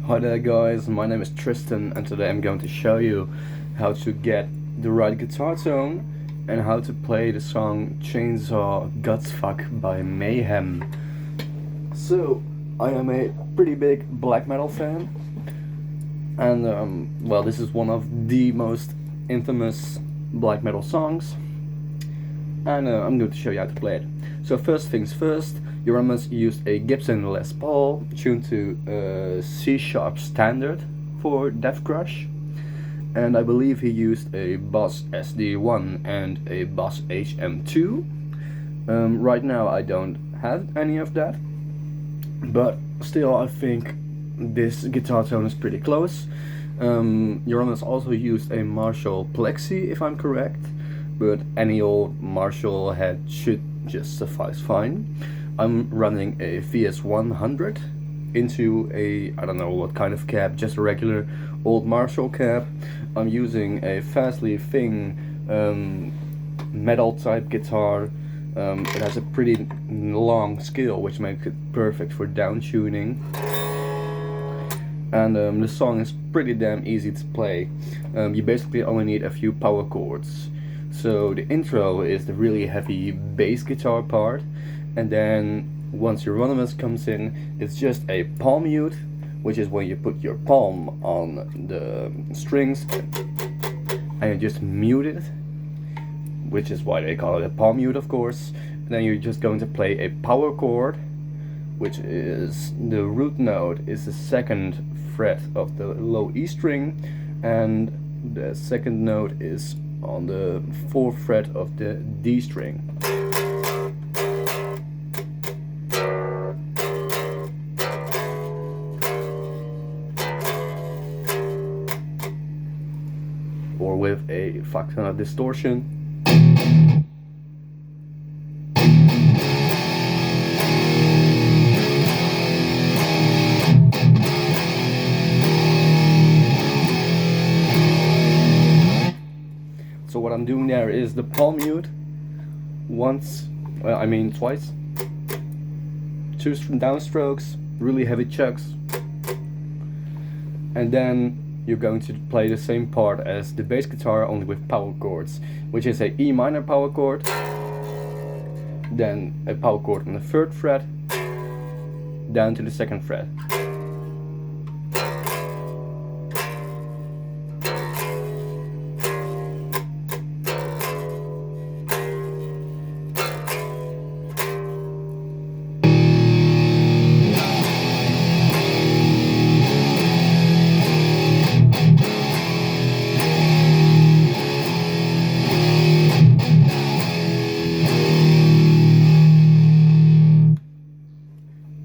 Hi there guys, my name is Tristan and today I'm going to show you how to get the right guitar tone and how to play the song Chainsaw Gutsfuck by Mayhem. So, I am a pretty big black metal fan and well, this is one of the most infamous black metal songs and I'm going to show you how to play it. So first things first, Uramus used a Gibson Les Paul tuned to C-sharp standard for Death Crush, and I believe he used a Boss SD1 and a Boss HM2. Right now I don't have any of that, but still I think this guitar tone is pretty close. Uramus also used a Marshall Plexi if I'm correct, but any old Marshall head should just suffice fine. I'm running a VS100 into a, I don't know what kind of cab, just a regular old Marshall cab. I'm using a Fastly Thing metal type guitar. It has a pretty long scale which makes it perfect for down tuning. And the song is pretty damn easy to play. You basically only need a few power chords. So the intro is the really heavy bass guitar part, and then once Euronymous comes in, it's just a palm mute, which is when you put your palm on the strings and you just mute it, which is why they call it a palm mute, of course. And then you're just going to play a power chord, which is the root note is the second fret of the low E string, and the second note is on the 4th fret of the D string. Or with a fuck ton of distortion. So what I'm doing there is the palm mute once, twice, 2 downstrokes, really heavy chugs, and then you're going to play the same part as the bass guitar, only with power chords, which is a E minor power chord, then a power chord on the 3rd fret, down to the 2nd fret.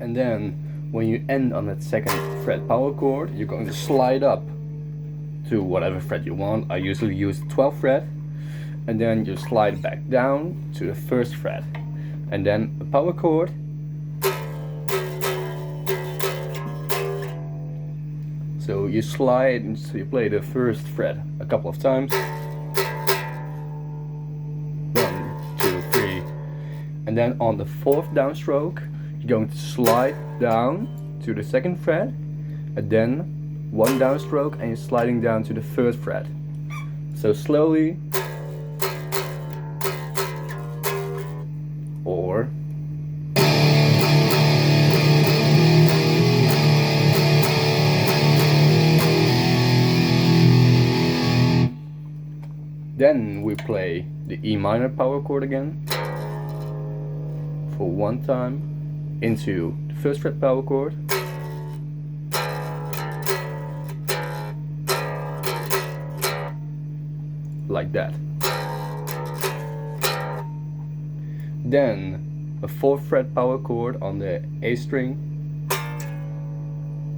And then when you end on that 2nd fret power chord, you're going to slide up to whatever fret you want. I usually use the 12th fret, and then you slide back down to the 1st fret, and then a power chord, so you slide, so you play the 1st fret a couple of times, 1, 2, 3, and then on the 4th downstroke you're going to slide down to the 2nd fret, and then 1 downstroke and you're sliding down to the 1st fret. So slowly, or then we play the E minor power chord again for 1 time into the 1st fret power chord, like that. Then a 4th fret power chord on the A string,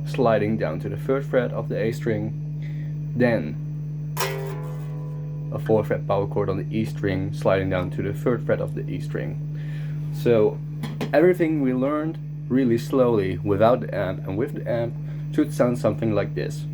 sliding down to the 3rd fret of the A string, then a 4th fret power chord on the E string, sliding down to the 3rd fret of the E string. So everything we learned really slowly without the amp and with the amp should sound something like this.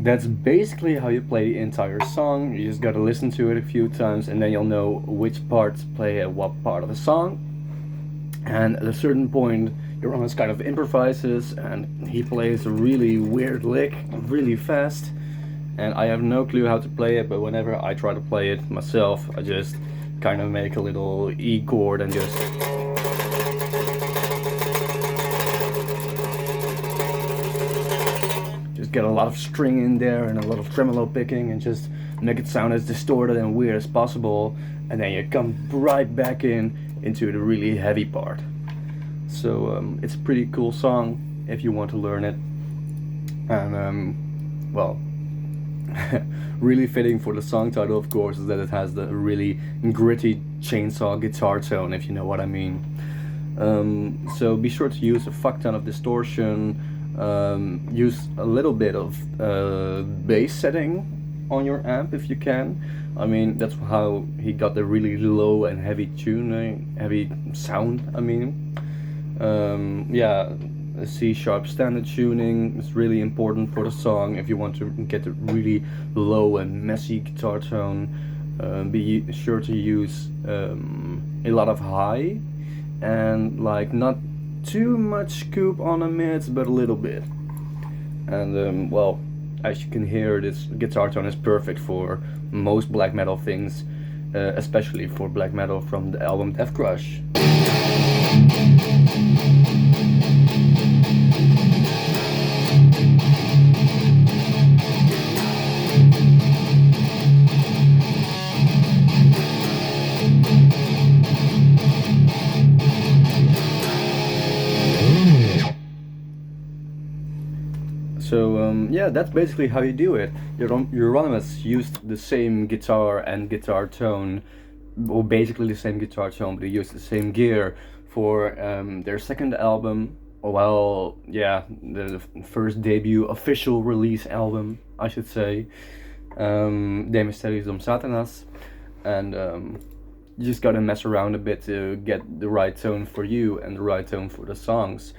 that's basically how you play the entire song. You just gotta listen to it a few times and then you'll know which parts play at what part of the song. And at a certain point, Johannes kind of improvises and he plays a really weird lick really fast. And I have no clue how to play it, but whenever I try to play it myself, I just kind of make a little E chord and just get a lot of string in there and a lot of tremolo picking and just make it sound as distorted and weird as possible, and then you come right back into the really heavy part. So it's a pretty cool song if you want to learn it, and well, really fitting for the song title, of course, is that it has the really gritty chainsaw guitar tone, if you know what I mean. So be sure to use a fuck ton of distortion. Use a little bit of bass setting on your amp if you can. I mean, that's how he got the really low and heavy tuning, heavy sound. I mean, yeah, a C sharp standard tuning is really important for the song if you want to get a really low and messy guitar tone. Be sure to use a lot of high and like not too much scoop on the mids, but a little bit. And well, as you can hear, this guitar tone is perfect for most black metal things, especially for black metal from the album Death Crush. So yeah, that's basically how you do it. Euronymous used the same guitar and guitar tone, or basically the same guitar tone, but they used the same gear for their second album. Well, yeah, the first debut official release album, I should say, De Mysteriis Dom Satanas, and you just gotta mess around a bit to get the right tone for you and the right tone for the songs.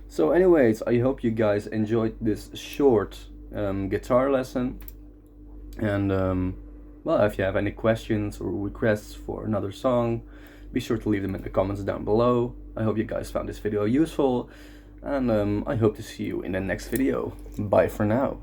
So anyways, I hope you guys enjoyed this short guitar lesson, and well, if you have any questions or requests for another song, be sure to leave them in the comments down below. I hope you guys found this video useful, and I hope to see you in the next video. Bye for now.